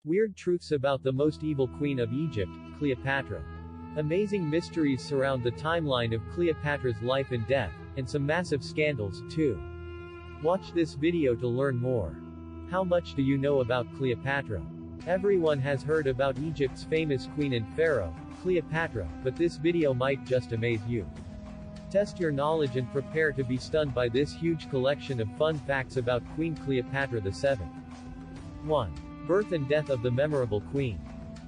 Weird truths about the most evil queen of Egypt, Cleopatra. Amazing mysteries surround the timeline of Cleopatra's life and death, and some massive scandals, too. Watch this video to learn more. How much do you know about Cleopatra? Everyone has heard about Egypt's famous queen and pharaoh, Cleopatra, but this video might just amaze you. Test your knowledge and prepare to be stunned by this huge collection of fun facts about Queen Cleopatra VII. 1. Birth and death of the memorable queen.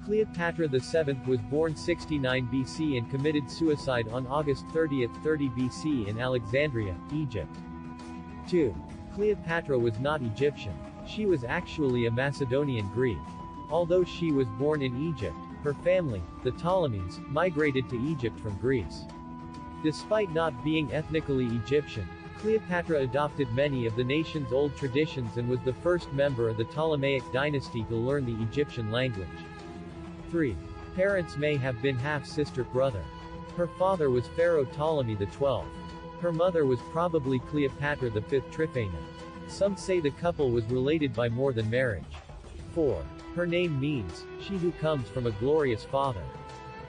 Cleopatra VII was born 69 BC and committed suicide on August 30, 30 BC in Alexandria, Egypt. 2. Cleopatra was not Egyptian. She was actually a Macedonian Greek. Although she was born in Egypt, her family, the Ptolemys, migrated to Egypt from Greece. Despite not being ethnically Egyptian, Cleopatra adopted many of the nation's old traditions and was the first member of the Ptolemaic dynasty to learn the Egyptian language. 3. Parents may have been half-sister brother. Her father was Pharaoh Ptolemy XII. Her mother was probably Cleopatra V Tryphena. Some say the couple was related by more than marriage. 4. Her name means, she who comes from a glorious father.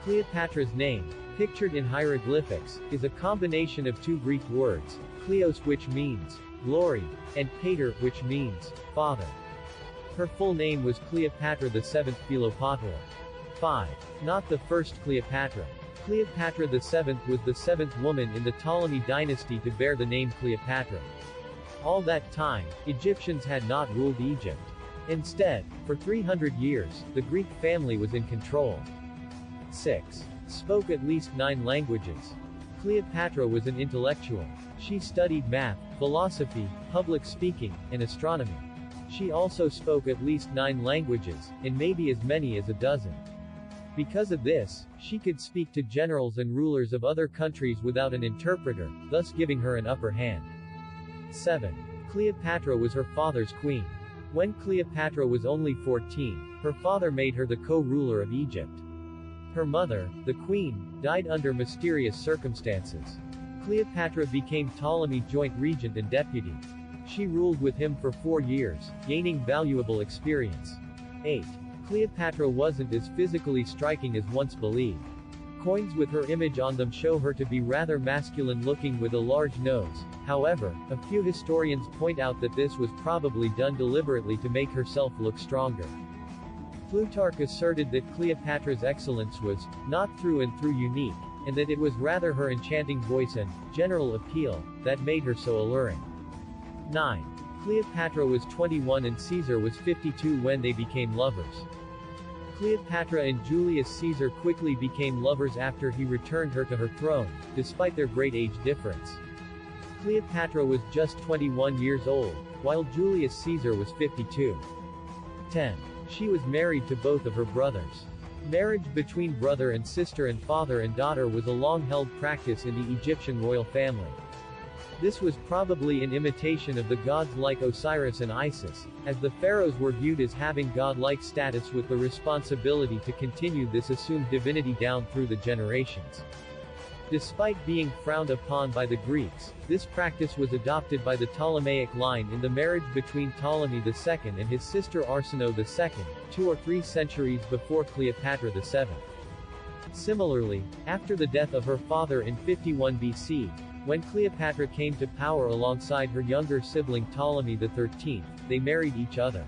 Cleopatra's name, pictured in hieroglyphics, is a combination of two Greek words, Kleos which means glory, and pater which means father. Her full name was Cleopatra VII Philopator. 5. Not the first Cleopatra. Cleopatra VII was the seventh woman in the Ptolemy dynasty to bear the name Cleopatra. All that time, Egyptians had not ruled Egypt. Instead, for 300 years, the Greek family was in control. 6. Spoke at least 9 languages. Cleopatra was an intellectual. She studied math, philosophy, public speaking, and astronomy. She also spoke at least 9 languages, and maybe as many as a dozen. Because of this, she could speak to generals and rulers of other countries without an interpreter, thus giving her an upper hand. 7. Cleopatra was her father's queen. When Cleopatra was only 14, her father made her the co-ruler of Egypt. Her mother, the queen, died under mysterious circumstances. Cleopatra became Ptolemy joint regent and deputy. She ruled with him for 4 years, gaining valuable experience. 8. Cleopatra wasn't as physically striking as once believed. Coins with her image on them show her to be rather masculine-looking with a large nose. However, a few historians point out that this was probably done deliberately to make herself look stronger. Plutarch asserted that Cleopatra's excellence was not through and through unique, and that it was rather her enchanting voice and general appeal that made her so alluring. 9. Cleopatra was 21 and Caesar was 52 when they became lovers. Cleopatra and Julius Caesar quickly became lovers after he returned her to her throne, despite their great age difference. Cleopatra was just 21 years old, while Julius Caesar was 52. 10. She was married to both of her brothers. Marriage between brother and sister and father and daughter was a long-held practice in the Egyptian royal family. This was probably in imitation of the gods like Osiris and Isis, as the pharaohs were viewed as having god-like status with the responsibility to continue this assumed divinity down through the generations. Despite being frowned upon by the Greeks, this practice was adopted by the Ptolemaic line in the marriage between Ptolemy II and his sister Arsinoe II, 2 or 3 centuries before Cleopatra VII. Similarly, after the death of her father in 51 BC, when Cleopatra came to power alongside her younger sibling Ptolemy XIII, they married each other.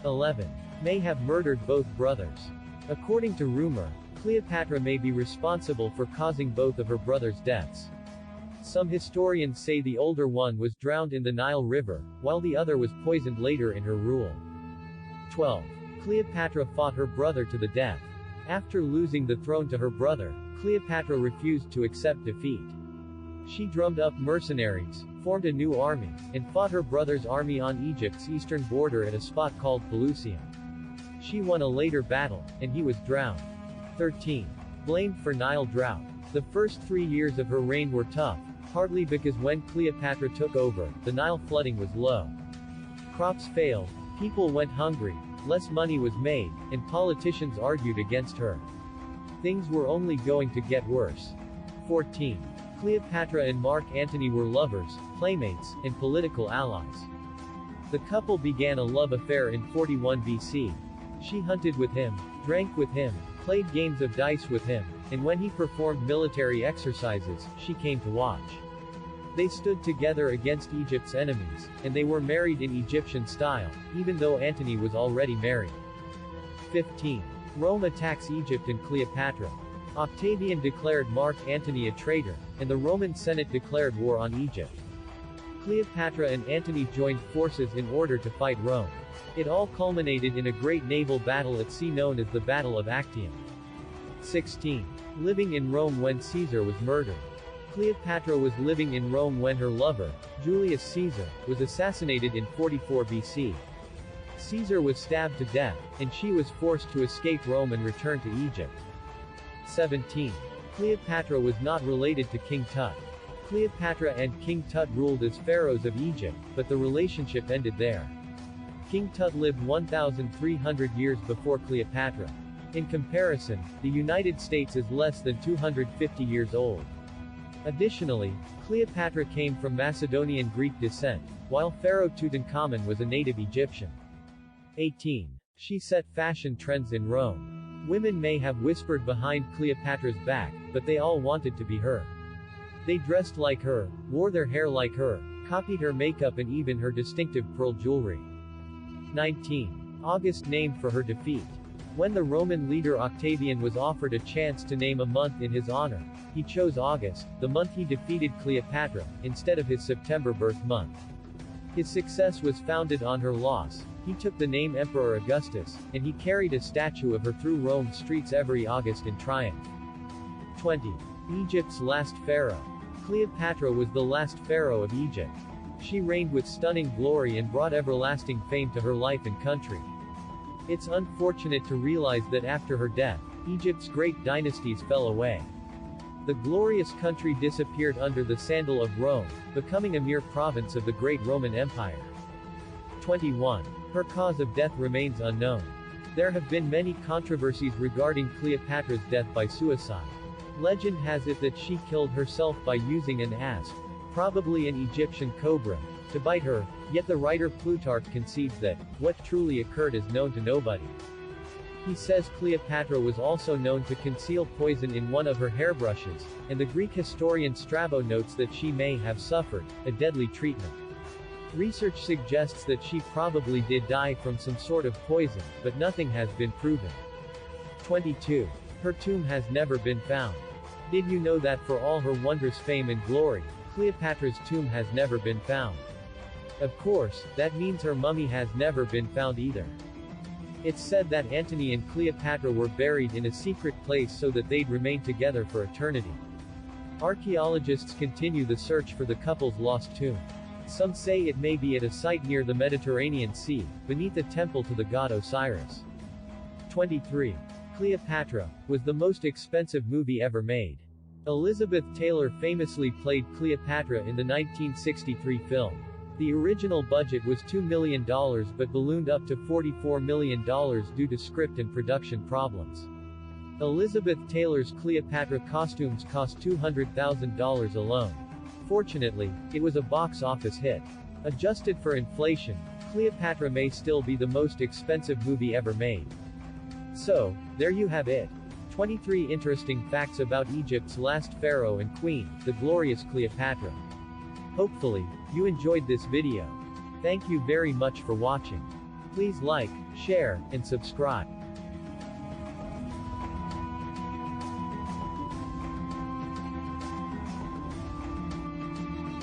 11. May have murdered both brothers. According to rumor, Cleopatra may be responsible for causing both of her brothers' deaths. Some historians say the older one was drowned in the Nile River, while the other was poisoned later in her rule. 12. Cleopatra fought her brother to the death. After losing the throne to her brother, Cleopatra refused to accept defeat. She drummed up mercenaries, formed a new army, and fought her brother's army on Egypt's eastern border at a spot called Pelusium. She won a later battle, and he was drowned. 13. Blamed for Nile drought. The first 3 years of her reign were tough, partly because when Cleopatra took over, the Nile flooding was low. Crops failed, people went hungry, less money was made, and politicians argued against her. Things were only going to get worse. 14. Cleopatra and Marc Antony were lovers, playmates, and political allies. The couple began a love affair in 41 BC. She hunted with him, drank with him, played games of dice with him, and when he performed military exercises, she came to watch. They stood together against Egypt's enemies, and they were married in Egyptian style, even though Antony was already married. 15. Rome attacks Egypt and Cleopatra. Octavian declared Marc Antony a traitor, and the Roman Senate declared war on Egypt. Cleopatra and Antony joined forces in order to fight Rome. It all culminated in a great naval battle at sea known as the Battle of Actium. 16. Living in Rome when Caesar was murdered. Cleopatra was living in Rome when her lover, Julius Caesar, was assassinated in 44 BC. Caesar was stabbed to death, and she was forced to escape Rome and return to Egypt. 17. Cleopatra was not related to King Tut. Cleopatra and King Tut ruled as pharaohs of Egypt, but the relationship ended there. King Tut lived 1,300 years before Cleopatra. In comparison, the United States is less than 250 years old. Additionally, Cleopatra came from Macedonian Greek descent, while Pharaoh Tutankhamun was a native Egyptian. 18. She set fashion trends in Rome. Women may have whispered behind Cleopatra's back, but they all wanted to be her. They dressed like her, wore their hair like her, copied her makeup and even her distinctive pearl jewelry. 19. August named for her defeat. When the Roman leader Octavian was offered a chance to name a month in his honor, he chose August, the month he defeated Cleopatra, instead of his September birth month. His success was founded on her loss. He took the name Emperor Augustus, and he carried a statue of her through Rome's streets every August in triumph. 20. Egypt's last pharaoh. Cleopatra was the last pharaoh of Egypt. She reigned with stunning glory and brought everlasting fame to her life and country. It's unfortunate to realize that after her death, Egypt's great dynasties fell away. The glorious country disappeared under the sandal of Rome, becoming a mere province of the great Roman Empire. 21. Her cause of death remains unknown. There have been many controversies regarding Cleopatra's death by suicide. Legend has it that she killed herself by using an asp, probably an Egyptian cobra, to bite her, yet the writer Plutarch concedes that what truly occurred is known to nobody. He says Cleopatra was also known to conceal poison in one of her hairbrushes, and the Greek historian Strabo notes that she may have suffered a deadly treatment. Research suggests that she probably did die from some sort of poison, but nothing has been proven. 22. Her tomb has never been found. Did you know that for all her wondrous fame and glory, Cleopatra's tomb has never been found? Of course, that means her mummy has never been found either. It's said that Antony and Cleopatra were buried in a secret place so that they'd remain together for eternity. Archaeologists continue the search for the couple's lost tomb. Some say it may be at a site near the Mediterranean Sea, beneath a temple to the god Osiris. 23. Cleopatra was the most expensive movie ever made. Elizabeth Taylor famously played Cleopatra in the 1963 film. The original budget was $2 million but ballooned up to $44 million due to script and production problems. Elizabeth Taylor's Cleopatra costumes cost $200,000 alone. Fortunately, it was a box office hit. Adjusted for inflation, Cleopatra may still be the most expensive movie ever made. So, there you have it. 23 interesting facts about Egypt's last pharaoh and queen, the glorious Cleopatra. Hopefully, you enjoyed this video. Thank you very much for watching. Please like, share, and subscribe.